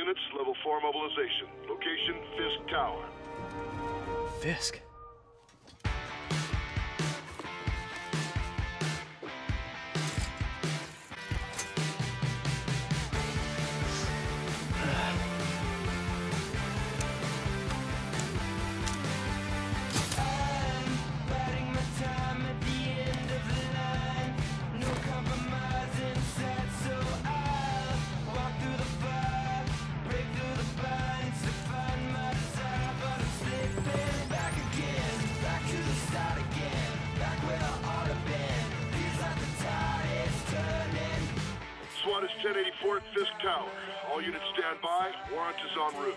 units, level 4 mobilization. Location, Fisk Tower. Fisk? SWAT is 1084 at Fisk Tower. All units stand by. Warrant is en route.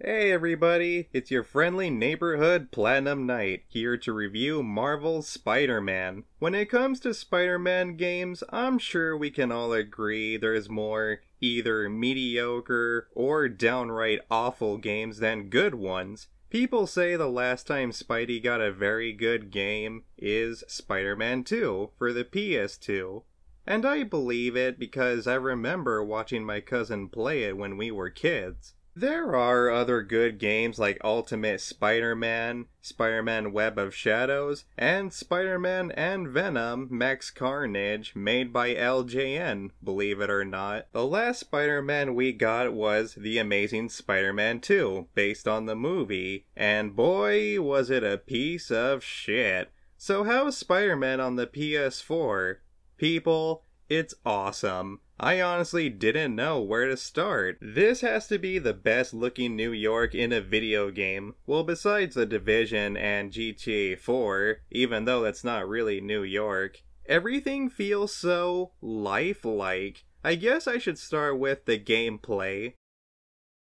Hey everybody, it's your friendly neighborhood Platinum Knight, here to review Marvel's Spider-Man. When it comes to Spider-Man games, I'm sure we can all agree there's more either mediocre or downright awful games than good ones. People say the last time Spidey got a very good game is Spider-Man 2 for the PS2. And I believe it because I remember watching my cousin play it when we were kids. There are other good games like Ultimate Spider-Man, Spider-Man Web of Shadows, and Spider-Man and Venom Max Carnage made by LJN, believe it or not. The last Spider-Man we got was The Amazing Spider-Man 2, based on the movie, and boy was it a piece of shit. So how's Spider-Man on the PS4? People, it's awesome. I honestly didn't know where to start. This has to be the best looking New York in a video game. Well, besides The Division and GTA 4, even though it's not really New York. Everything feels so lifelike. I guess I should start with the gameplay.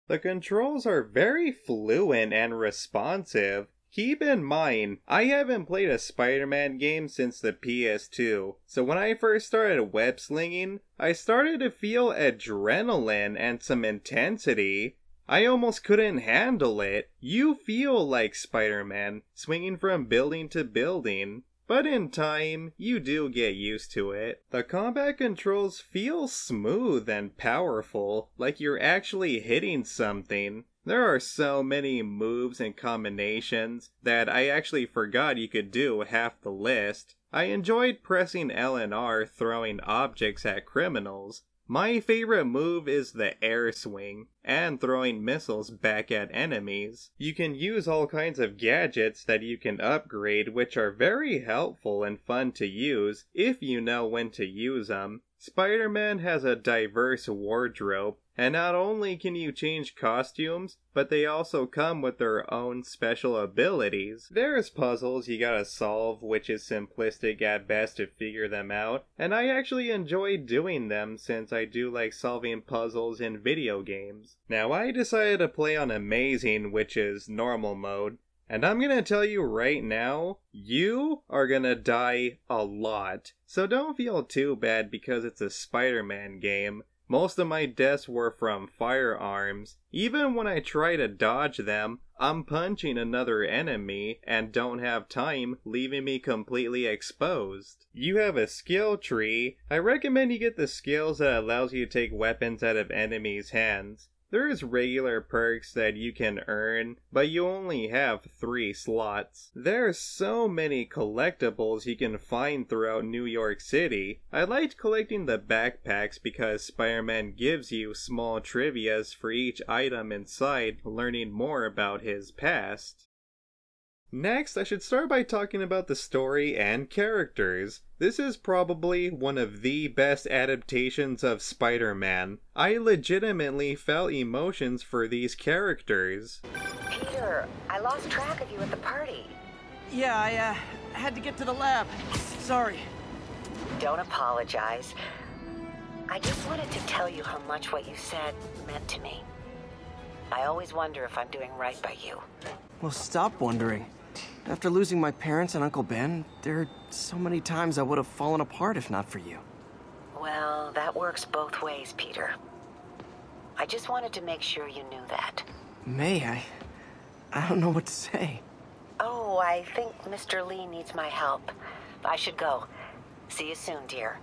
The controls are very fluent and responsive. Keep in mind, I haven't played a Spider-Man game since the PS2, so when I first started web-slinging, I started to feel adrenaline and some intensity. I almost couldn't handle it. You feel like Spider-Man, swinging from building to building. But in time, you do get used to it. The combat controls feel smooth and powerful, like you're actually hitting something. There are so many moves and combinations that I actually forgot you could do half the list. I enjoyed pressing L and R throwing objects at criminals. My favorite move is the air swing, and throwing missiles back at enemies. You can use all kinds of gadgets that you can upgrade, which are very helpful and fun to use if you know when to use them. Spider-Man has a diverse wardrobe, and not only can you change costumes, but they also come with their own special abilities. There's puzzles you gotta solve, which is simplistic at best to figure them out, and I actually enjoy doing them since I do like solving puzzles in video games. Now I decided to play on Amazing, which is normal mode, and I'm gonna tell you right now, you are gonna die a lot. So don't feel too bad because it's a Spider-Man game. Most of my deaths were from firearms. Even when I try to dodge them, I'm punching another enemy and don't have time, leaving me completely exposed. You have a skill tree. I recommend you get the skills that allows you to take weapons out of enemies' hands. There's regular perks that you can earn, but you only have 3 slots. There's so many collectibles you can find throughout New York City. I liked collecting the backpacks because Spider-Man gives you small trivias for each item inside, learning more about his past. Next, I should start by talking about the story and characters. This is probably one of the best adaptations of Spider-Man. I legitimately felt emotions for these characters. Peter, I lost track of you at the party. Yeah, I had to get to the lab. Sorry. Don't apologize. I just wanted to tell you how much what you said meant to me. I always wonder if I'm doing right by you. Well, stop wondering. After losing my parents and Uncle Ben, there are so many times I would have fallen apart if not for you. Well, that works both ways, Peter. I just wanted to make sure you knew that. May, I don't know what to say. Oh, So I think Mr. Lee needs my help. I should go. See you soon, dear.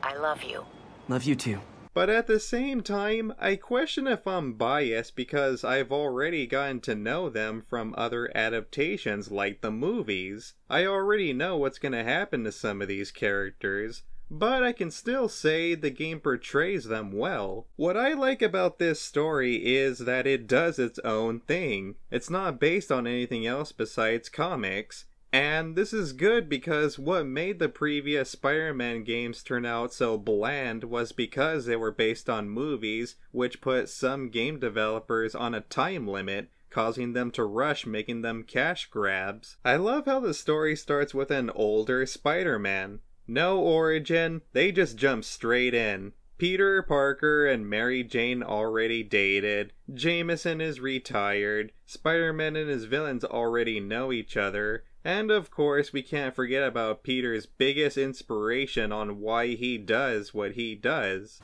I love you. Love you too. But at the same time, I question if I'm biased because I've already gotten to know them from other adaptations like the movies. I already know what's gonna happen to some of these characters, but I can still say the game portrays them well. What I like about this story is that it does its own thing. It's not based on anything else besides comics. And this is good because what made the previous Spider-Man games turn out so bland was because they were based on movies, which put some game developers on a time limit, causing them to rush making them cash grabs. I love how the story starts with an older Spider-Man. No origin, they just jump straight in. Peter Parker and Mary Jane already dated, Jameson is retired, Spider-Man and his villains already know each other, and of course we can't forget about Peter's biggest inspiration on why he does what he does.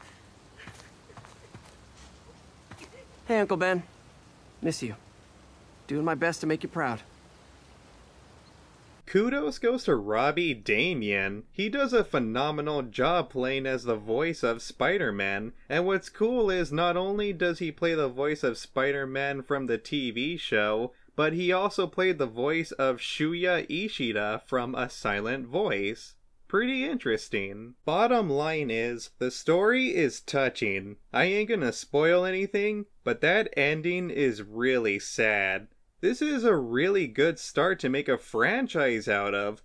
Hey, Uncle Ben. Miss you. Doing my best to make you proud. Kudos goes to Robbie Dameron. He does a phenomenal job playing as the voice of Spider-Man, and what's cool is not only does he play the voice of Spider-Man from the TV show, but he also played the voice of Shuya Ishida from A Silent Voice. Pretty interesting. Bottom line is, the story is touching. I ain't gonna spoil anything, but that ending is really sad. This is a really good start to make a franchise out of.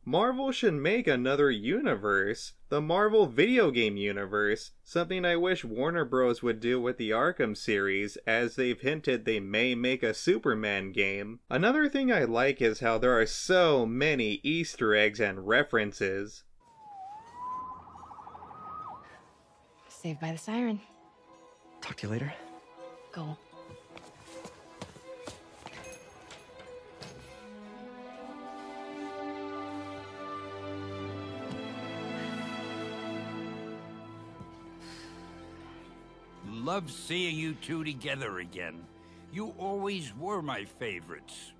Marvel should make another universe, the Marvel video game universe, something I wish Warner Bros. Would do with the Arkham series, as they've hinted they may make a Superman game. Another thing I like is how there are so many Easter eggs and references. Saved by the siren. Talk to you later. Go. Love seeing you two together again. You always were my favorites.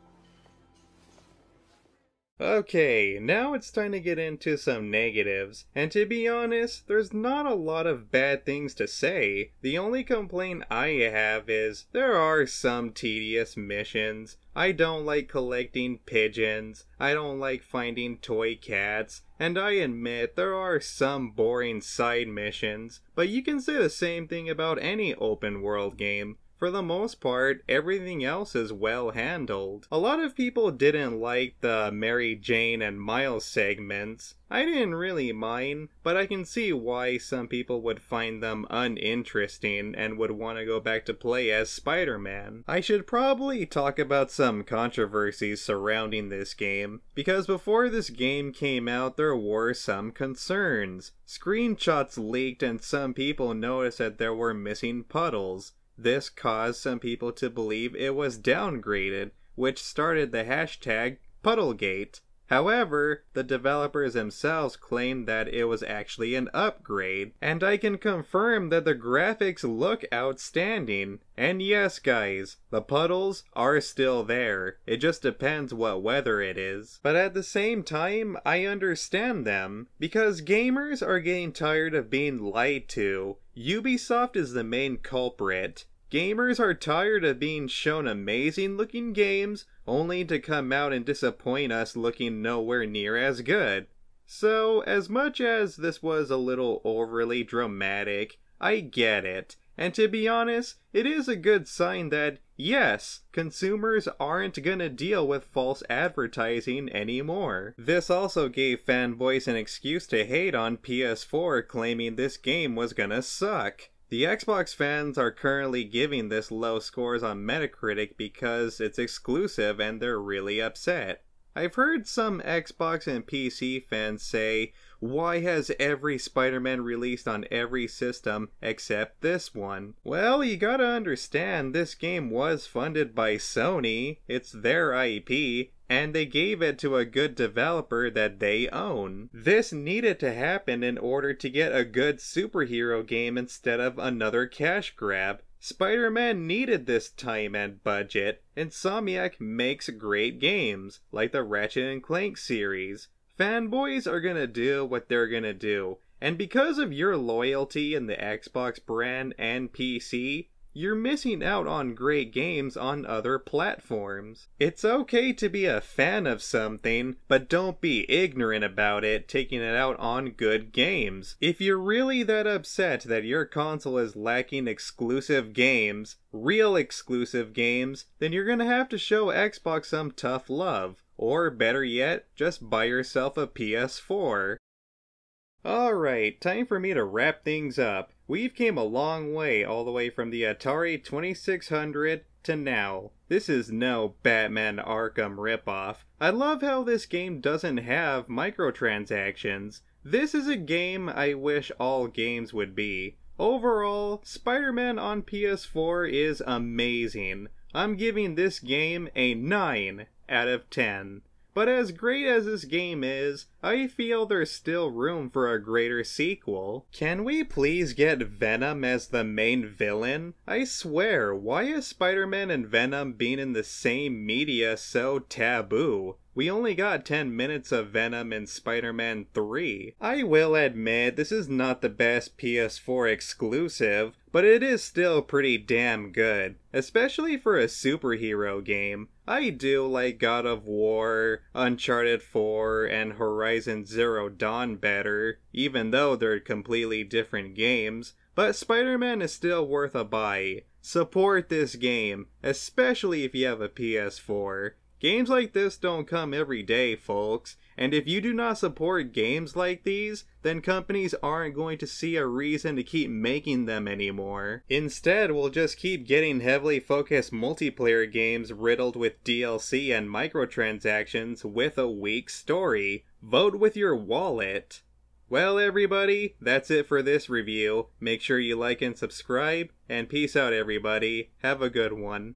Okay, now it's time to get into some negatives, and to be honest, there's not a lot of bad things to say. The only complaint I have is there are some tedious missions. I don't like collecting pigeons, I don't like finding toy cats, and I admit there are some boring side missions, but you can say the same thing about any open world game. For the most part, everything else is well handled. A lot of people didn't like the Mary Jane and Miles segments. I didn't really mind, but I can see why some people would find them uninteresting and would want to go back to play as Spider-Man. I should probably talk about some controversies surrounding this game, because before this game came out there were some concerns. Screenshots leaked and some people noticed that there were missing puddles. This caused some people to believe it was downgraded, which started the hashtag Puddlegate. However, the developers themselves claimed that it was actually an upgrade, and I can confirm that the graphics look outstanding. And yes guys, the puddles are still there, it just depends what weather it is. But at the same time, I understand them, because gamers are getting tired of being lied to. Ubisoft is the main culprit. Gamers are tired of being shown amazing looking games only to come out and disappoint us looking nowhere near as good. So, as much as this was a little overly dramatic, I get it. And to be honest, it is a good sign that, yes, consumers aren't gonna deal with false advertising anymore. This also gave fanboys an excuse to hate on PS4, claiming this game was gonna suck. The Xbox fans are currently giving this low scores on Metacritic because it's exclusive and they're really upset. I've heard some Xbox and PC fans say, why has every Spider-Man released on every system except this one? Well, you gotta understand, this game was funded by Sony, it's their IP, and they gave it to a good developer that they own. This needed to happen in order to get a good superhero game instead of another cash grab. Spider-Man needed this time and budget. Insomniac makes great games, like the Ratchet & Clank series. Fanboys are gonna do what they're gonna do, and because of your loyalty in the Xbox brand and PC, you're missing out on great games on other platforms. It's okay to be a fan of something, but don't be ignorant about it, taking it out on good games. If you're really that upset that your console is lacking exclusive games, real exclusive games, then you're gonna have to show Xbox some tough love. Or better yet, just buy yourself a PS4. Alright, time for me to wrap things up. We've came a long way, all the way from the Atari 2600 to now. This is no Batman Arkham ripoff. I love how this game doesn't have microtransactions. This is a game I wish all games would be. Overall, Spider-Man on PS4 is amazing. I'm giving this game a 9 out of 10. But as great as this game is, I feel there's still room for a greater sequel. Can we please get Venom as the main villain? I swear, why is Spider-Man and Venom being in the same media so taboo? We only got 10 minutes of Venom in Spider-Man 3. I will admit, this is not the best PS4 exclusive, but it is still pretty damn good, especially for a superhero game. I do like God of War, Uncharted 4, and Horizon Zero Dawn better, even though they're completely different games, but Spider-Man is still worth a buy. Support this game, especially if you have a PS4. Games like this don't come every day, folks, and if you do not support games like these, then companies aren't going to see a reason to keep making them anymore. Instead, we'll just keep getting heavily focused multiplayer games riddled with DLC and microtransactions with a weak story. Vote with your wallet. Well everybody, that's it for this review. Make sure you like and subscribe, and peace out everybody. Have a good one.